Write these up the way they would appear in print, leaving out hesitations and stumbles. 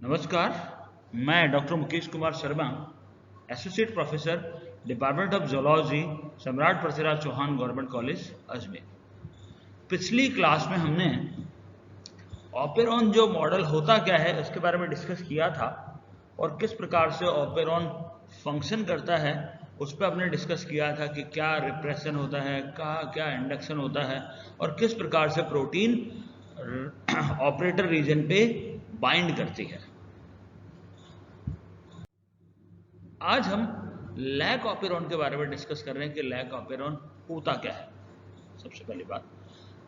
नमस्कार, मैं doctor Mukesh Kumar Sharma, associate professor, department of zoology, सम्राट पृथ्वीराज चौहान गवर्नमेंट कॉलेज, अजमेर। पिछली क्लास में हमने ऑपेरॉन जो मॉडल होता क्या है उसके बारे में डिस्कस किया था और किस प्रकार से ऑपेरॉन फंक्शन करता है उस पर हमने डिस्कस किया था कि क्या रिप्रेशन होता है, क्या इंडक्शन होता है और किस प्रकार से प्रोटीन ऑपरेटर रीजन पे बाइंड करती है। आज हम लैक ऑपेरॉन के बारे में डिस्कस कर रहे हैं कि लैक ऑपेरॉन होता क्या है। सबसे पहली बात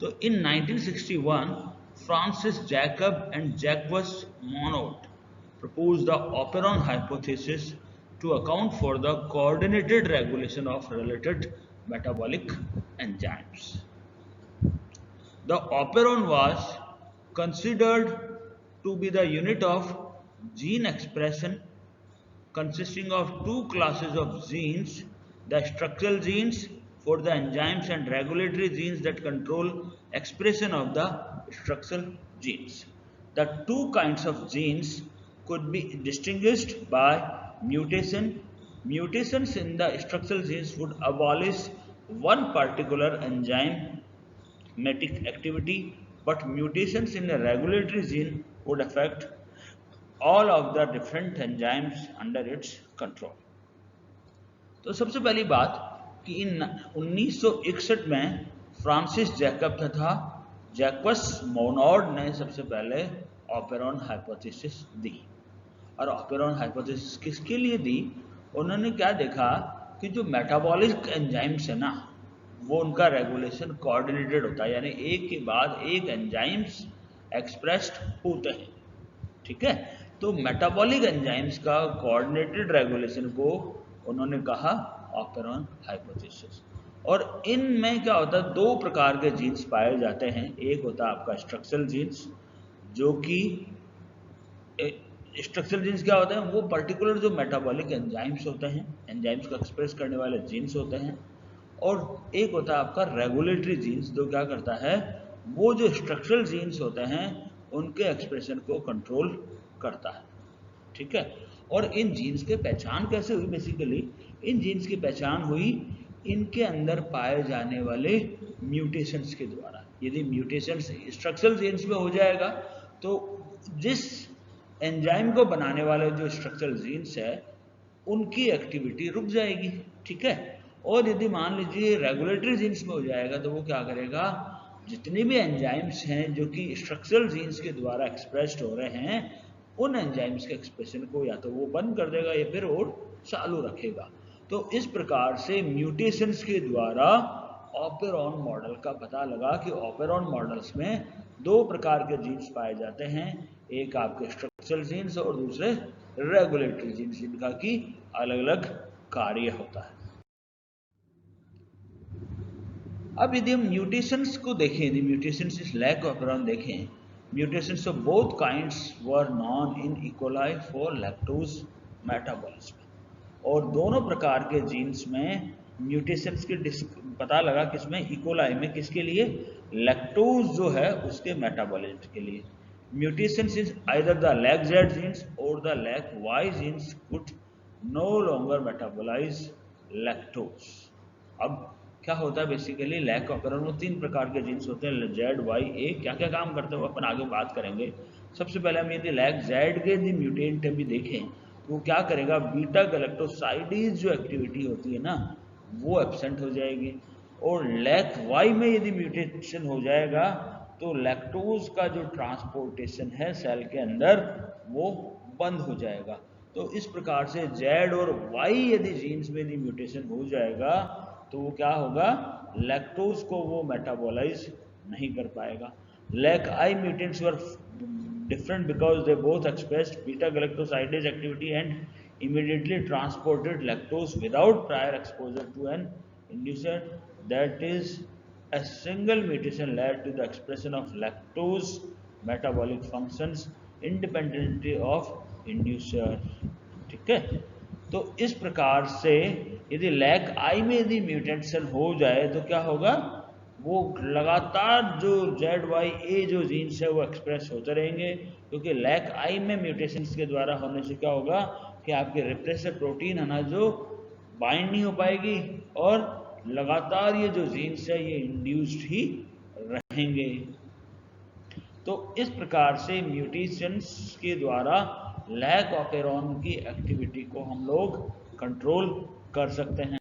तो in 1961 Francis Jacob and Jacques Monod proposed the operon hypothesis to account for the coordinated regulation of related metabolic enzymes. The operon was considered to be the unit of gene expression consisting of two classes of genes, the structural genes for the enzymes and regulatory genes that control expression of the structural genes. The two kinds of genes could be distinguished by mutation. Mutations in the structural genes would abolish one particular enzymatic activity, but mutations in a regulatory gene would affect all of the different enzymes under its control. तो सबसे पहली बात कि इन 1961 में Francis Jacob तथा जैक्वस Monod ने सबसे पहले ऑपेरॉन हाइपोथेसिस दी। और ऑपेरॉन हाइपोथेसिस किसके लिए दी? उन्होंने क्या देखा कि जो मेटाबॉलिक एंजाइम्स है ना, वो उनका रेगुलेशन कोऑर्डिनेटेड होता है, यानी एक के बाद एक एंजाइम्स एक्सप्रेस्ड होते हैं। ठीक है, तो मेटाबॉलिक एंजाइम्स का कोऑर्डिनेटेड रेगुलेशन को उन्होंने कहा ऑपेरॉन हाइपोथेसिस। और इनमें क्या होता है, दो प्रकार के जीन्स पाए जाते हैं। एक होता है आपका स्ट्रक्चरल जीन्स, जो कि स्ट्रक्चरल जीन्स क्या होते हैं, वो पर्टिकुलर जो मेटाबॉलिक एंजाइम्स होते हैं, एंजाइम्स को एक्सप्रेस करने वाले जीन्स होते हैं। और एक होता है आपका रेगुलेटरी जीन्स, जो क्या करता है, वो जो स्ट्रक्चरल जीन्स होते हैं उनके एक्सप्रेशन को कंट्रोल करता है। ठीक है, और इन जीन्स के पहचान कैसे हुई? बेसिकली इन जीन्स की पहचान हुई इनके अंदर पाए जाने वाले म्यूटेशंस के द्वारा। यदि म्यूटेशंस स्ट्रक्चरल जीन्स में हो जाएगा तो जिस एंजाइम को बनाने वाले जो स्ट्रक्चरल जीन्स है उनकी एक्टिविटी रुक जाएगी। ठीक है, और यदि मान लीजिए रेगुलेटरी जीन्स में हो जाएगा तो वो क्या करेगा, जितने भी एंजाइम्स हैं जो कि स्ट्रक्चरल जीन्स के द्वारा एक्सप्रेस्ड हो रहे हैं उन एंजाइम्स के एक्सप्रेशन को या तो वो बंद कर देगा या फिर और चालू रखेगा। तो इस प्रकार से म्यूटेशंस के द्वारा ऑपेरॉन मॉडल का पता लगा कि ऑपेरॉन मॉडल्स में दो प्रकार के जीन्स पाए जाते हैं, एक आपके स्ट्रक्चरल जीन्स और दूसरे रेगुलेटरी जीन्स, जिनका की अलग अलग कार्य होता है। अब यदि हम म्यूटेशंस को देखें, यदि म्यूटेशंस इस लैक ऑपेरॉन देखें, mutations of both kinds were known in E. coli for lactose metabolism। और दोनों प्रकार के जीन्स में म्यूटेशंस के पता लगा किसमें, E. coli में, किसके लिए, लैक्टोज जो है उसके मेटाबॉलिज्म के लिए। Mutations is either the LAC-Z genes और the LAC-Y genes could no longer metabolise lactose. अब क्या होता है बेसिकली लैक ऑपेरॉन में तीन प्रकार के जीन्स होते हैं, जेड वाई ए। क्या क्या काम करते हैं वो अपन आगे बात करेंगे। सबसे पहले हम यदि लैक जेड के यदि म्यूटेंट भी देखें तो वो क्या करेगा, बीटा गैलेक्टोसाइडीज जो एक्टिविटी होती है ना वो एब्सेंट हो जाएगी। और लैक वाई में यदि म्यूटेशन हो जाएगा तो लैक्टोज का जो ट्रांसपोर्टेशन है सेल के अंदर वो बंद हो जाएगा। तो इस प्रकार से जेड और वाई यदि जीन्स में यदि म्यूटेशन हो जाएगा तो वो क्या होगा, लैक्टोज को वो मेटाबोलाइज नहीं कर पाएगा। Lac I mutants were different because they both expressed beta galactosidase activity and immediately transported lactose without prior exposure to an inducer. That is, a single mutation led to the expression of lactose metabolic functions independently of inducer। ठीक है, तो इस प्रकार से यदि lack आई में यदि mutation हो जाए तो क्या होगा, वो लगातार जो ZYA जो जीन्स है वो एक्सप्रेस होते रहेंगे, क्योंकि लैक आई में म्यूटेशंस के द्वारा होने से क्या होगा कि आपके रिप्रेसर प्रोटीन है ना जो बाइंड नहीं हो पाएगी, और लगातार ये जो जीन्स है ये इंड्यूस्ड ही रहेंगे। तो इस प्रकार से म्यूटेशंस के द्वारा लैक ऑपेरॉन की एक्टिविटी को हम लोग कंट्रोल कर सकते हैं।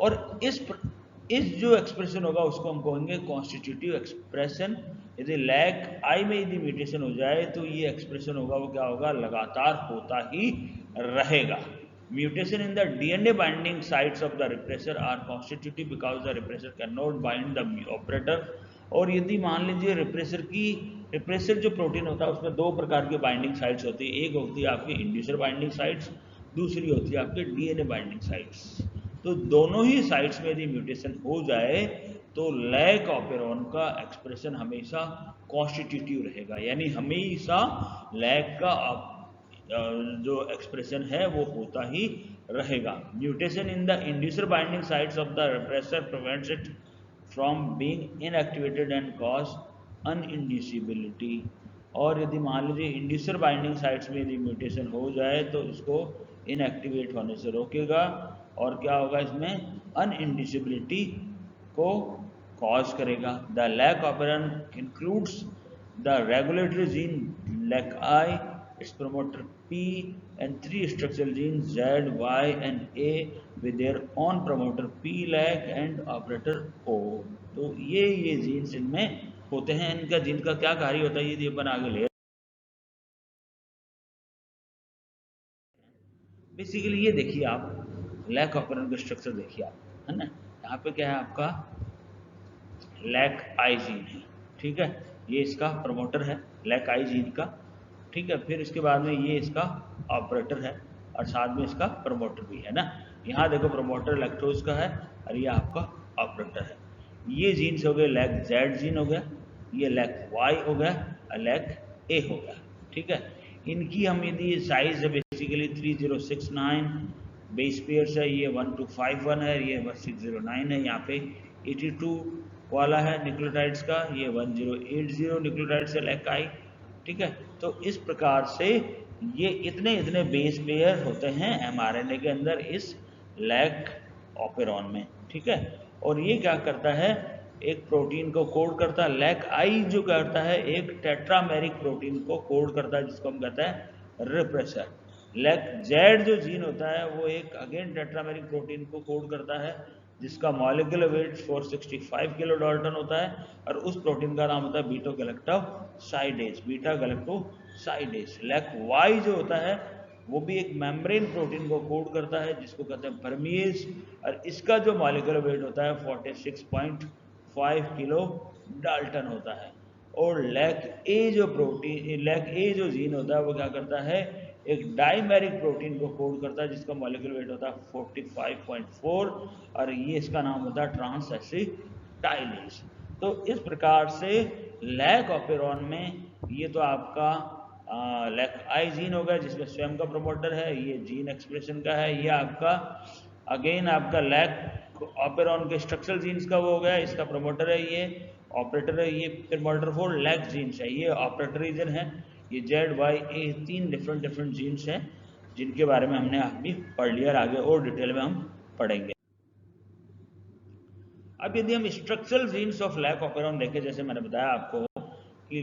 और इस जो एक्सप्रेशन होगा उसको हम कहेंगे कॉन्स्टिट्यूटिव एक्सप्रेशन। यदि लैक आई में यदि म्यूटेशन हो जाए तो ये एक्सप्रेशन होगा वो क्या होगा, लगातार होता ही रहेगा। Mutation in the DNA binding sites of the repressor are constitutive because the repressor can not bind the operator. और यदि मान लीजिए रिप्रेसर जो प्रोटीन होता है उसमें दो प्रकार की बाइंडिंग साइट्स होती है, एक होती है आपकी इंड्यूसर बाइंडिंग साइट्स, दूसरी होती है आपकी डीएनए बाइंडिंग साइट्स। तो दोनों ही साइट्स में यदि म्यूटेशन हो जाए तो लैक ऑपेरॉन का एक्सप्रेशन हमेशा कॉन्स्टिट्यूटिव रहेगा, यानी हमेशा लैक का जो एक्सप्रेशन है वो होता ही रहेगा। Mutation in the inducer binding sites of the repressor prevents it from being inactivated and cause uninducibility. और यदि मान लीजिए इंड्यूसर बाइंडिंग साइट्स में यदि म्यूटेशन हो जाए तो इसको इनएक्टिवेट होने से रोकेगा, और क्या होगा इसमें अनइंड्यूसिबिलिटी को कॉज करेगा। The lac operon includes the regulatory gene lac I, its promoter P, and three structural genes Z, Y, and A with their own promoter P, lag and operator O। तो ये जीन्स इनमें होते हैं। इनका gene का क्या कार्य होता है यदि अपन आगे ले, बेसिकली ये देखिए आप लैक ऑपेरॉन का स्ट्रक्चर देखिए आप, है ना। यहाँ पे क्या है आपका लैक आई जीन है, ठीक है, ये इसका प्रमोटर है लैक आई जीन का, ठीक है। फिर इसके बाद में ये इसका ऑपरेटर है और साथ में इसका प्रमोटर भी है ना। यहाँ देखो प्रमोटर लैक्टोज का है और ये आपका ऑपरेटर है। ये जीन्स हो गए लैक जेड जीन हो गया, ये लैक वाई हो गया और लैक ए हो गया, ठीक है। इनकी हम यदि साइज है बेसिकली 3069 बेस पेयर्स है, ये 1251 है, ये 1609 है, यहाँ पे 82 वाला है न्यूक्लियोटाइड्स का, ये 1080 न्यूक्लियोटाइड्स है लैक आई, ठीक है। तो इस प्रकार से ये इतने इतने बेस पेयर होते हैं एमआरएनए के अंदर इस लैक ऑपेरॉन में, ठीक है। और ये क्या करता है, एक प्रोटीन को कोड करता है। लैक आई जो करता है एक टेट्रामेरिक प्रोटीन को कोड करता है जिसको हम कहते हैं रिप्रेसर। लैक जेड जो जीन होता है वो एक अगेन टेट्रामेरिक प्रोटीन को कोड करता है जिसका मॉलिक्यूलर वेट 465 किलो डाल्टन होता है, और उस प्रोटीन का नाम होता है beta galactosidase, beta galactosidase. Lac Y जो होता है वो भी एक मेम्ब्रेन प्रोटीन को कोड करता है जिसको कहते हैं परमिएज, और इसका जो मॉलिक्यूलर वेट होता है 46.5 किलो डाल्टन होता है। और लैक ए जो जीन होता है वो क्या करता है, एक डाइमेरिक प्रोटीन को कोड करता है जिसका मॉलिक्यूलर वेट होता है 45.4, और ये इसका नाम होता है ट्रांस एसिटाइलेज। तो इस प्रकार से लैक ऑपेरॉन में ये तो आपका लैक आई जीन हो गया जिसमें स्वयं का प्रमोटर है, ये जीन एक्सप्रेशन का है, ये आपका अगेन आपका लैक ऑपेरॉन के स्ट्रक्चरल जीन्स का वो हो गया, इसका प्रमोटर है, ये ऑपरेटर है, ये प्रमोटर फॉर लैक जीन्स है, ये ऑपरेटर रीजन है, ये जेड वाई ए, तीन डिफरेंट जीन्स हैं जिनके बारे में हमने अभी पढ़ लिया, आगे और डिटेल में हम पढ़ेंगे। अब यदि हम structural genes of lac operon देखें, जैसे मैंने बताया आपको कि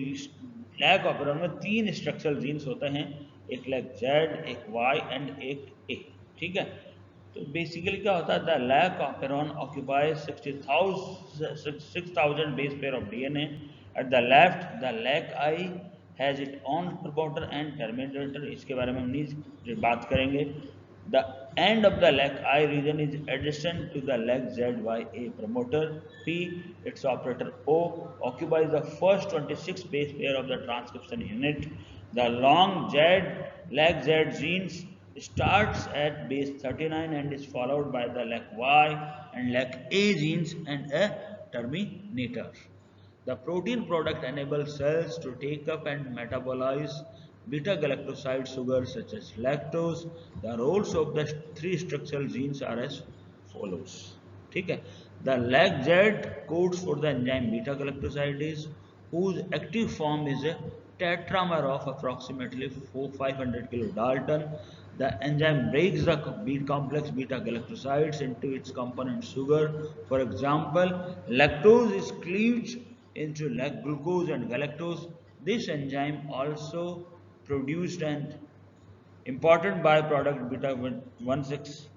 लैक ऑपेरॉन में तीन स्ट्रक्चरल जीन्स होते हैं, एक लैक जेड, एक वाई एंड एक ए, ठीक है। तो बेसिकली क्या होता है, the lac operon occupies 6000 base pair of DNA. At the left the lac I has its own promoter and terminator, इसके बारे में हम नहीं बात करेंगे। The end of the LAC-I region is adjacent to the LAC-ZYA promoter. P, its operator O, occupies the first 26 base pair of the transcription unit. The long LAC-Z genes starts at base 39 and is followed by the LAC-Y and LAC-A genes and a terminator. The protein product enables cells to take up and metabolize beta-galactoside sugars such as lactose. The roles of the three structural genes are as follows. ठीक है. The LAC-Z codes for the enzyme beta galactosidase whose active form is a tetramer of approximately 500 kilodalton. The enzyme breaks the complex beta galactosides into its component sugar. For example, lactose is cleaved into glucose and galactose. This enzyme also produced an important byproduct beta-1,6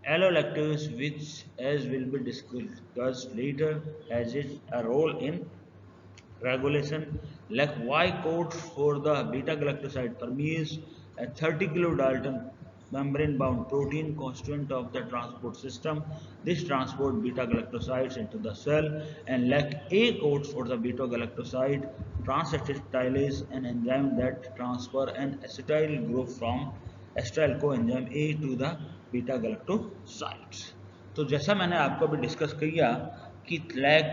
allolactose, which, as will be discussed later, has a role in regulation. Like Y codes for the beta galactoside permease, a 30 kilodalton membrane bound protein constituent of the transport system. This transport beta galactosides into the cell. And like A codes for the beta galactoside transacetylase, an enzyme that transfer an acetyl group from acetyl coenzyme A to the beta galactosides. तो जैसा मैंने आपको अभी discuss किया कि lack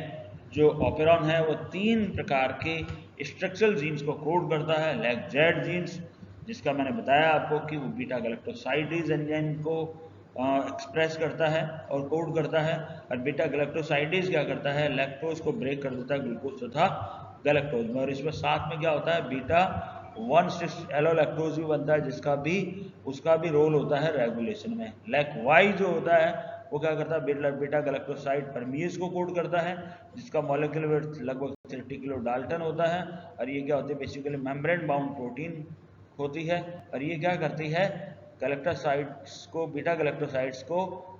जो operon है वो 3 प्रकार के स्ट्रक्चरल जीन्स को कोड करता है. लैक जेड जीन्स, जिसका मैंने बताया आपको कि वो बीटा गैलेक्टोसाइडेज एंजाइम को एक्सप्रेस करता है और कोड करता है. और बीटा गैलेक्टोसाइडेज क्या करता है, लैक्टोज को ब्रेक कर देता है ग्लूकोज तथा गैलेक्टोज में. और इसमें साथ में क्या होता है, बीटा 1,6 एलोलैक्टोज भी बनता है, उसका भी रोल होता है रेगुलेशन में. लैक वाई जो होता है वो क्या करता है, बीटा गैलेक्टोसाइड परमीज को कोड करता है, जिसका मॉलिक्यूलर वेट लगभग 30 किलो डाल्टन होता है. और ये क्या होती है, बेसिकली मेम्ब्रेन बाउंड प्रोटीन होती है. और ये क्या करती है, गैलेक्टोसाइड्स को, बीटा गैलेक्टोसाइड्स को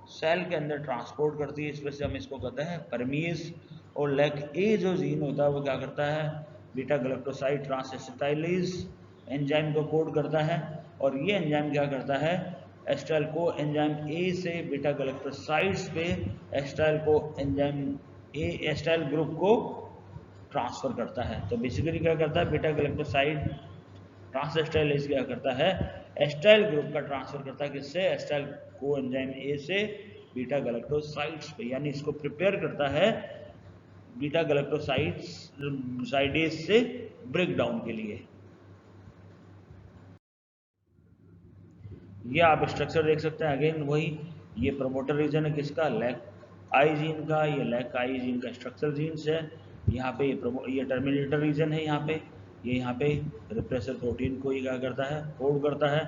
सेल के अंदर ट्रांसपोर्ट करती है. इस वजह से हम इसको कहते हैं परमीज. और लैक ए जो जीन होता है वो क्या करता है, बीटा गैलेक्टोसाइड ट्रांसएसिटाइलेज एंजाइम को कोड करता है. और ये एंजाइम क्या करता है, एस्टाइल को एंजाइम ए से बीटा गैलेक्टोसाइड्स पे एस्टाइल को एंजाइम ए एस्टाइल ग्रुप को ट्रांसफर करता है. तो बेसिकली क्या करता है, बीटा गैलेक्टोसाइड ट्रांसएस्टाइलेज क्या करता है, एस्टाइल ग्रुप का ट्रांसफर करता है, किससे, एस्टाइल को एंजाइम ए से बीटा गैलेक्टोसाइड्स पे, यानी इसको प्रिपेयर करता है बीटा गैलेक्टोसाइडेज से ब्रेकडाउन के लिए. ये आप स्ट्रक्चर देख सकते हैं. अगेन वही, ये प्रोमोटर रीजन है किसका, लैक आई जीन का. ये लैक आई जीन का स्ट्रक्चरल जीन्स है. यहाँ पे ये टर्मिनेटर रीजन है. यहाँ पे रिप्रेसर प्रोटीन को ये क्या करता है, कोड करता है.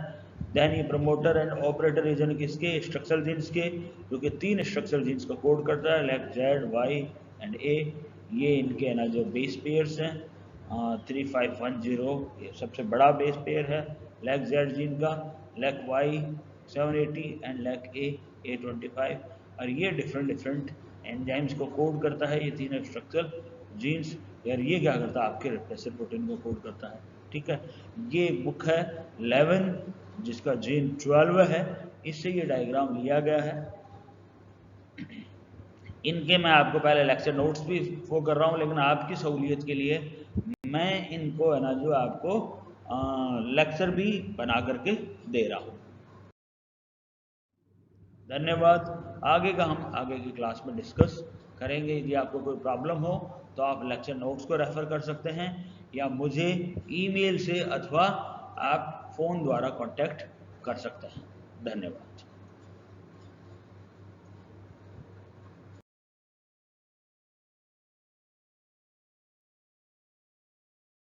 देन ये प्रमोटर एंड ऑपरेटर रीजन किसके, स्ट्रक्चरल जीन्स के, जो कि 3 स्ट्रक्चरल जीन्स को कोड करता है, लैक जेड, वाई एंड ए. ये इनके है ना जो बेस पेयर्स हैं, 3510 ये सबसे बड़ा बेस पेयर है लैक जेड जीन का. लैक वाई 780 एंड लैक ए 825. और ये डिफरेंट एंजाइम्स को कोड करता है, ये 3 स्ट्रक्चरल जीन्स. यार ये क्या करता है, आपके रिप्रेसर प्रोटीन को कोड करता है. ठीक है, ये बुक है 11 जिसका जीन 12 है, इससे ये डायग्राम लिया गया है. इनके मैं आपको पहले लेक्चर नोट्स भी वो कर रहा हूँ, लेकिन आपकी सहूलियत के लिए मैं इनको है ना जो आपको लेक्चर भी बना करके दे रहा हूँ. धन्यवाद. आगे का हम आगे की क्लास में डिस्कस करेंगे. यदि आपको कोई प्रॉब्लम हो तो आप लेक्चर नोट्स को रेफर कर सकते हैं, या मुझे ईमेल से अथवा आप फ़ोन द्वारा कांटेक्ट कर सकते हैं. धन्यवाद.